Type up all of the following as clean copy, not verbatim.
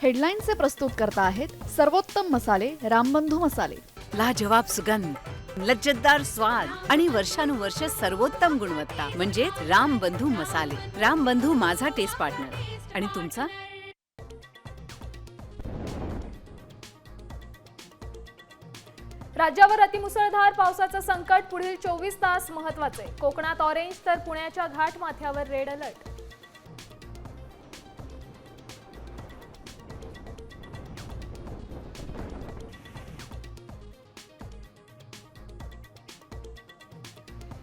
हेडलाईन्सचे प्रस्तुत करता आहेत सर्वोत्तम मसाले रामबंधू मसाले. लाजवाब सुगंध, लज्जतदार स्वाद आणि वर्षानुवर्ष सर्वोत्तम गुणवत्ता म्हणजे रामबंधू मसाले. रामबंधू माझा टेस्ट पार्टनर. आणि तुमचा? राज्यावर अतिमुसळधार पावसाचं संकट. पुढील 24 तास महत्त्वाचे. कोकणात ऑरेंज तर पुण्याच्या घाटमाथ्यावर रेड अलर्ट.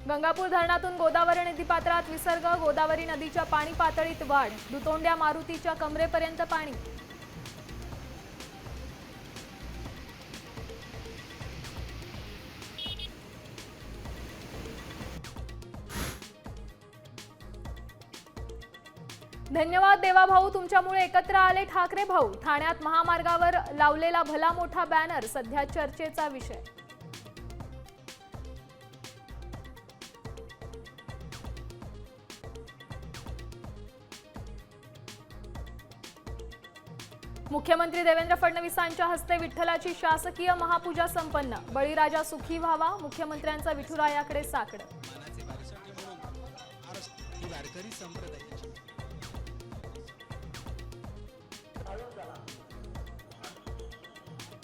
गंगापूर धरणातून गोदावरी नदीपात्रात विसर्ग. गोदावरी नदीच्या पाणी पातळीत वाढ. दुतोंड्या मारुतीच्या कमरेपर्यंत पाणी. धन्यवाद देवाभाऊ, तुमच्यामुळे एकत्र आले ठाकरे भाऊ. ठाण्यात महामार्गावर लावलेला भला मोठा बॅनर सध्या चर्चेचा विषय. मुख्यमंत्री देवेंद्र फडणवीसांच्या हस्ते विठ्ठलाची शासकीय महापूजा संपन्न. बळीराजा सुखी व्हावा, मुख्यमंत्र्यांचा विठुरायाकडे साकडं.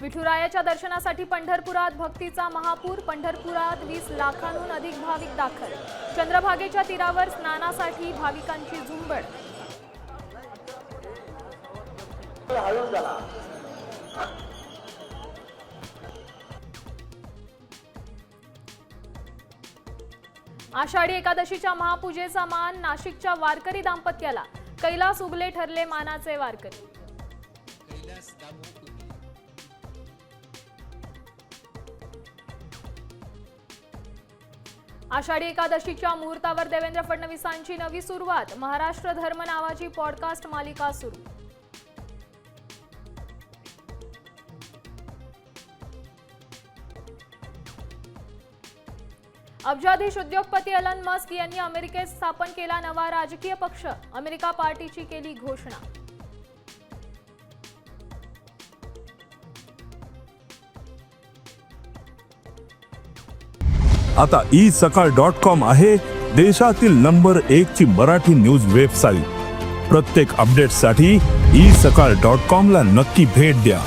विठुरायाच्या दर्शनासाठी पंढरपुरात भक्तीचा महापूर. पंढरपुरात 20 लाखांहून अधिक भाविक दाखल. चंद्रभागेच्या तीरावर स्नानासाठी भाविकांची झुंबड. आषाढी एकादशीच्या महापूजेचा मान नाशिकच्या वारकरी दाम्पत्याला. कैलास उगले ठरले मानाचे वारकरी. आषाढी एकादशीच्या मुहूर्तावर देवेंद्र फडणवीसांची नवी सुरुवात. महाराष्ट्र धर्म नावाची पॉडकास्ट मालिका सुरू. अब्जाधीश उद्योगपती एलन मस्क यांनी अमेरिकेत स्थापन केला नवा राजकीय पक्ष. अमेरिका पार्टीची केली घोषणा. आता isakal.com आहे देशातील नंबर 1 ची मराठी न्यूज वेबसाईट. प्रत्येक अपडेटसाठी isakal.com ला नक्की भेट द्या.